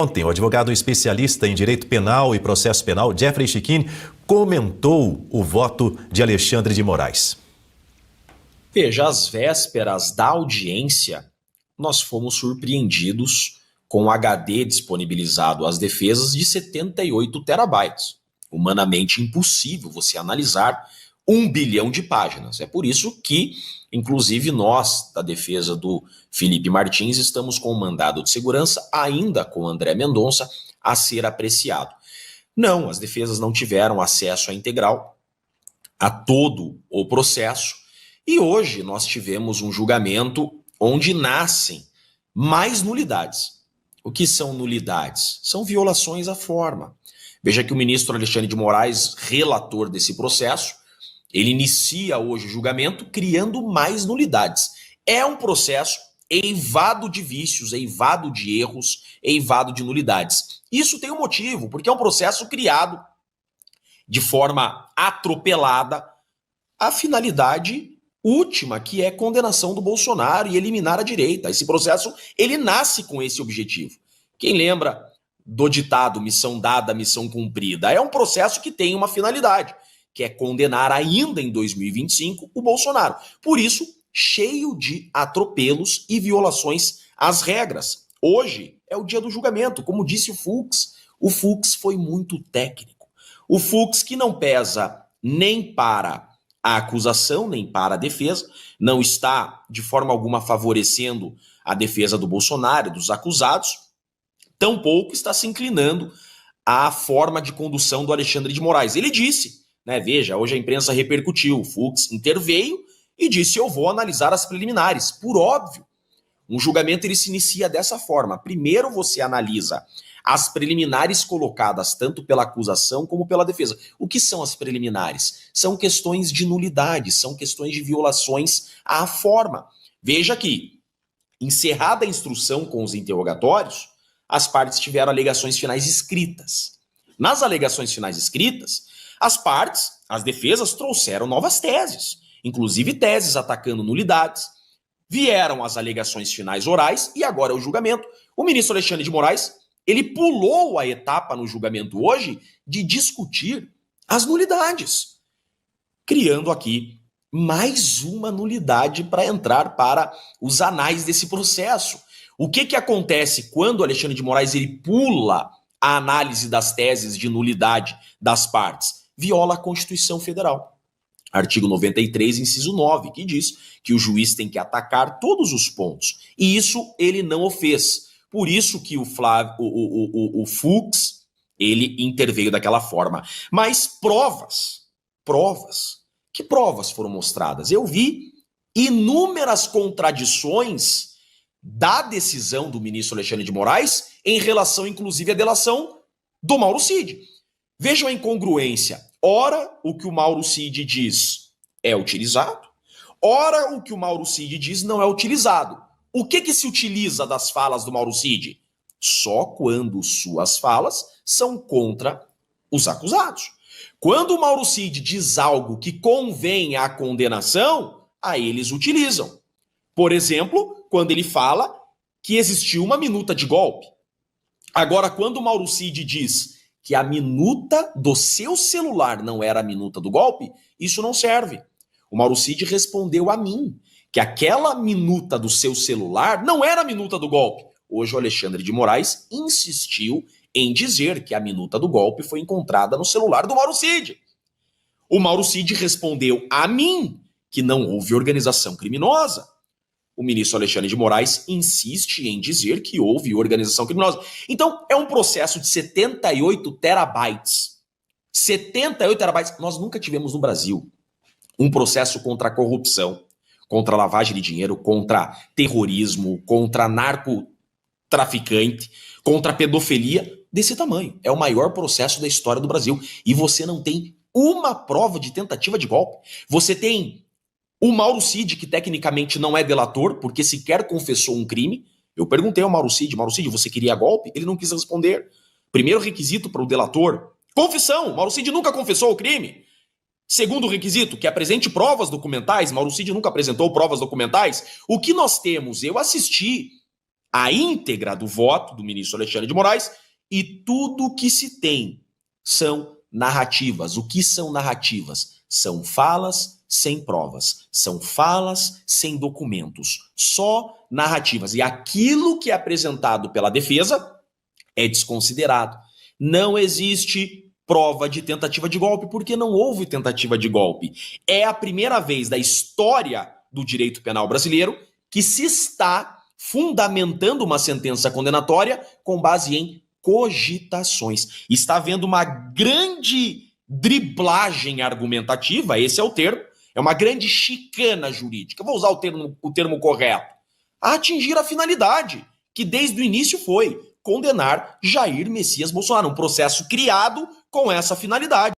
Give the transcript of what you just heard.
Ontem, o advogado especialista em direito penal e processo penal, Jeffrey Checchini, comentou o voto de Alexandre de Moraes. Veja, às vésperas da audiência, nós fomos surpreendidos com o HD disponibilizado às defesas de 78 terabytes. Humanamente impossível você analisar 1 bilhão de páginas. É por isso que, inclusive, nós, da defesa do Felipe Martins, estamos com o mandado de segurança, ainda com André Mendonça, a ser apreciado. Não, as defesas não tiveram acesso à integral, a todo o processo, e hoje nós tivemos um julgamento onde nascem mais nulidades. O que são nulidades? São violações à forma. Veja que o ministro Alexandre de Moraes, relator desse processo, ele inicia hoje o julgamento criando mais nulidades. É um processo eivado de vícios, eivado de erros, eivado de nulidades. Isso tem um motivo, porque é um processo criado de forma atropelada a finalidade última, que é condenação do Bolsonaro e eliminar a direita. Esse processo, ele nasce com esse objetivo. Quem lembra do ditado missão dada, missão cumprida? É um processo que tem uma finalidade, que é condenar ainda em 2025 o Bolsonaro. Por isso, cheio de atropelos e violações às regras. Hoje é o dia do julgamento, como disse o Fux foi muito técnico. O Fux que não pesa nem para a acusação, nem para a defesa, não está de forma alguma favorecendo a defesa do Bolsonaro e dos acusados, tampouco está se inclinando à forma de condução do Alexandre de Moraes. Ele disse, né, veja, hoje a imprensa repercutiu, o Fux interveio e disse: eu vou analisar as preliminares. Por óbvio, um julgamento ele se inicia dessa forma. Primeiro você analisa as preliminares colocadas tanto pela acusação como pela defesa. O que são as preliminares? São questões de nulidade, são questões de violações à forma. Veja que, encerrada a instrução com os interrogatórios, as partes tiveram alegações finais escritas. Nas alegações finais escritas, as partes, as defesas, trouxeram novas teses, inclusive teses atacando nulidades. Vieram as alegações finais orais e agora é o julgamento. O ministro Alexandre de Moraes, ele pulou a etapa no julgamento hoje de discutir as nulidades, criando aqui mais uma nulidade para entrar para os anais desse processo. O que acontece quando o Alexandre de Moraes ele pula a análise das teses de nulidade das partes? Viola a Constituição Federal. Artigo 93, inciso 9, que diz que o juiz tem que atacar todos os pontos. E isso ele não o fez. Por isso que o Fux, ele interveio daquela forma. Mas que provas foram mostradas? Eu vi inúmeras contradições da decisão do ministro Alexandre de Moraes em relação, inclusive, à delação do Mauro Cid. Vejam a incongruência. Ora, o que o Mauro Cid diz é utilizado, ora, o que o Mauro Cid diz não é utilizado. O que se utiliza das falas do Mauro Cid? Só quando suas falas são contra os acusados. Quando o Mauro Cid diz algo que convém à condenação, aí eles utilizam. Por exemplo, quando ele fala que existiu uma minuta de golpe. Agora, quando o Mauro Cid diz que a minuta do seu celular não era a minuta do golpe, isso não serve. O Mauro Cid respondeu a mim que aquela minuta do seu celular não era a minuta do golpe. Hoje o Alexandre de Moraes insistiu em dizer que a minuta do golpe foi encontrada no celular do Mauro Cid. O Mauro Cid respondeu a mim que não houve organização criminosa. O ministro Alexandre de Moraes insiste em dizer que houve organização criminosa. Então, é um processo de 78 terabytes. 78 terabytes. Nós nunca tivemos no Brasil um processo contra a corrupção, contra a lavagem de dinheiro, contra terrorismo, contra narcotraficante, contra pedofilia desse tamanho. É o maior processo da história do Brasil. E você não tem uma prova de tentativa de golpe. Você tem o Mauro Cid, que tecnicamente não é delator, porque sequer confessou um crime. Eu perguntei ao Mauro Cid, você queria golpe? Ele não quis responder. Primeiro requisito para o delator, confissão. Mauro Cid nunca confessou o crime. Segundo requisito, que apresente provas documentais. Mauro Cid nunca apresentou provas documentais. O que nós temos? Eu assisti a íntegra do voto do ministro Alexandre de Moraes e tudo que se tem são narrativas. O que são narrativas? São falas sem provas, são falas sem documentos, só narrativas. E aquilo que é apresentado pela defesa é desconsiderado. Não existe prova de tentativa de golpe, porque não houve tentativa de golpe. É a primeira vez da história do direito penal brasileiro que se está fundamentando uma sentença condenatória com base em cogitações. Está havendo uma grande driblagem argumentativa, esse é o termo, é uma grande chicana jurídica, vou usar o termo correto, a atingir a finalidade, que desde o início foi condenar Jair Messias Bolsonaro, um processo criado com essa finalidade.